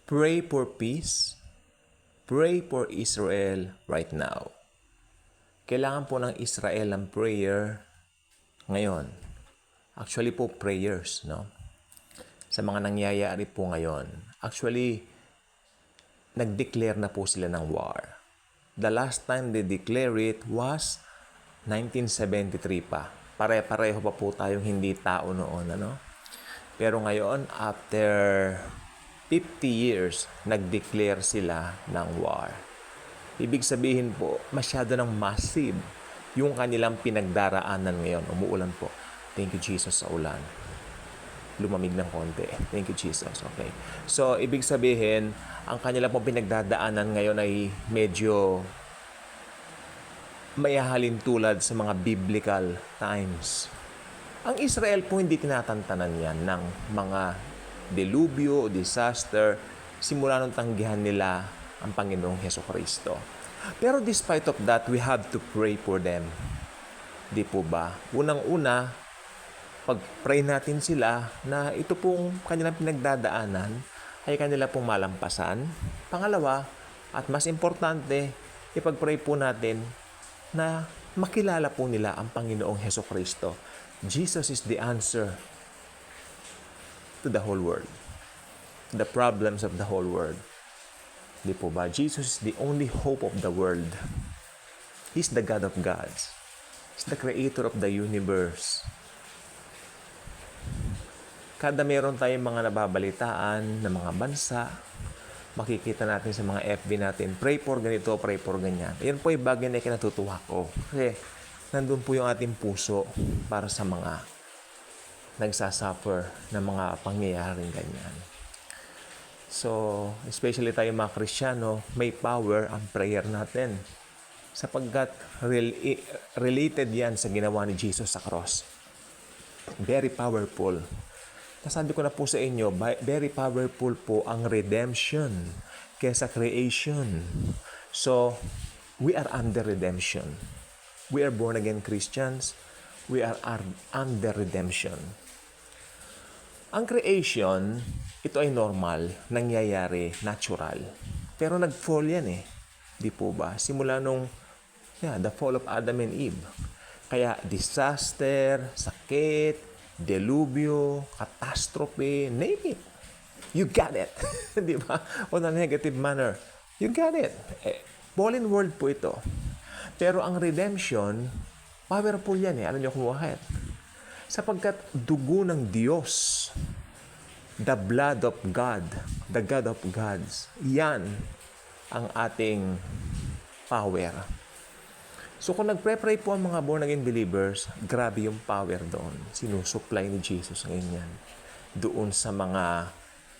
Pray for peace. Pray for Israel right now. Kailangan po ng Israel ng prayer ngayon. Actually po, prayers, no? Sa mga nangyayari po ngayon. Actually, nag-declare na po sila ng war. The last time they declare it was 1973 pa. Pare-pareho pa po tayong hindi tao noon, ano? Pero ngayon, after 50 years, nag-declare sila ng war. Ibig sabihin po, masyado ng massive yung kanilang pinagdaraanan ngayon. Umuulan po. Thank you, Jesus, sa ulan. Lumamig ng konti. Thank you, Jesus. Okay. So, ibig sabihin, ang kanilang pong pinagdadaanan ngayon ay medyo mayahalin tulad sa mga biblical times. Ang Israel po hindi tinatantanan yan ng mga delubyo o disaster simula nung tanggihan nila ang Panginoong Hesukristo. Pero despite of that, we have to pray for them. Di po ba? Unang-una, pag-pray natin sila na ito pong kanilang pinagdadaanan ay kanila pong malampasan. Pangalawa, at mas importante, ipag-pray po natin na makilala po nila ang Panginoong Hesukristo. Jesus is the answer to the whole world. The problems of the whole world. Di po ba? Jesus is the only hope of the world. He's the God of gods. He's the creator of the universe. Kada meron tayong mga nababalitaan ng mga bansa, makikita natin sa mga FB natin, pray for ganito, pray for ganyan. Yan po yung bagay na kinatutuwa ko. Kasi nandun po yung ating puso para sa mga nagsasuffer ng mga pangyayaring ganyan. So, especially tayo mga Kristiyano, may power ang prayer natin. Sapagkat related yan sa ginawa ni Jesus sa cross. Very powerful. Nasabi ko na po sa inyo, very powerful po ang redemption kaysa creation. So, we are under redemption. We are born again Christians. We are under redemption. Ang creation, ito ay normal, nangyayari, natural. Pero nag-fall yan eh. Di po ba? Simula nung, the fall of Adam and Eve. Kaya disaster, sakit, delubyo, catastrophe, name it. You got it. Di ba? On a negative manner. You got it. Fallen world po ito. Pero ang redemption, powerful yan eh. Alam niyo kung bakit? Sapagkat dugo ng Diyos, the blood of God, the God of gods, yan ang ating power. So kung nagpre-pray po ang mga born-again believers, grabe yung power doon. Sinusupply ni Jesus ngayon yan. Doon sa mga,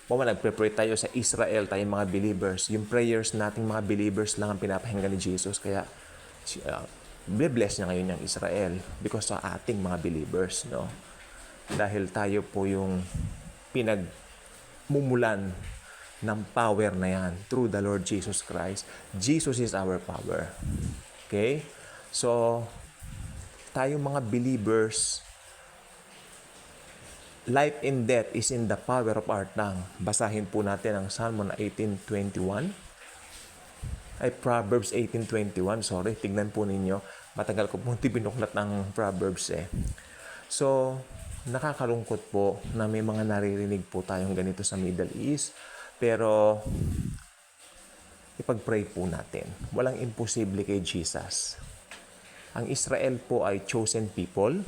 nagpre-pray tayo sa Israel, tayong mga believers. Yung prayers nating mga believers lang ang pinapahinggan ni Jesus. Kaya, bless niya ngayon yung Israel because sa ating mga believers, no? Dahil tayo po yung pinagmumulan ng power na yan through the Lord Jesus Christ. Jesus is our power. Okay? So, tayong mga believers, life and death is in the power of our tongue. Basahin po natin ang Psalm 18:21. Ay Proverbs 18:21. Sorry, tignan po ninyo. Matagal ko pong binuklat ng Proverbs eh. So, nakakalungkot po na may mga naririnig po tayong ganito sa Middle East. Pero, ipag-pray po natin. Walang imposible kay Jesus. Ang Israel po ay chosen people.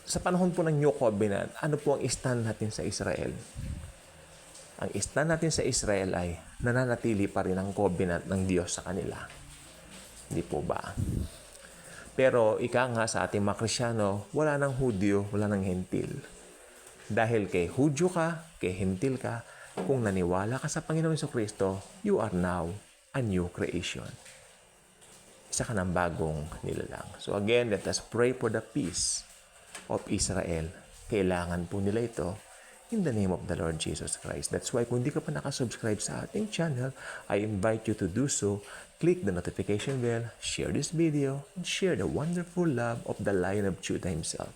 Sa panahon po ng New Covenant, ano po ang stand natin sa Israel? Ang stand natin sa Israel ay nananatili pa rin ang covenant ng Diyos sa kanila. Hindi po ba? Pero ika nga sa ating mga Kristyano, wala nang Hudyo, wala nang Hentil. Dahil kay Hudyo ka, kay Hentil ka, kung naniwala ka sa Panginoong Jesucristo, you are now a new creation. Isa ka ng bagong nilalang. So again, let us pray for the peace of Israel. Kailangan po nila ito in the name of the Lord Jesus Christ. That's why kung hindi ka pa nakasubscribe sa ating channel, I invite you to do so. Click the notification bell, share this video, and share the wonderful love of the Lion of Judah himself,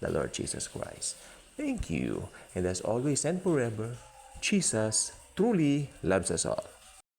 the Lord Jesus Christ. Thank you. And as always and forever, Jesus truly loves us all.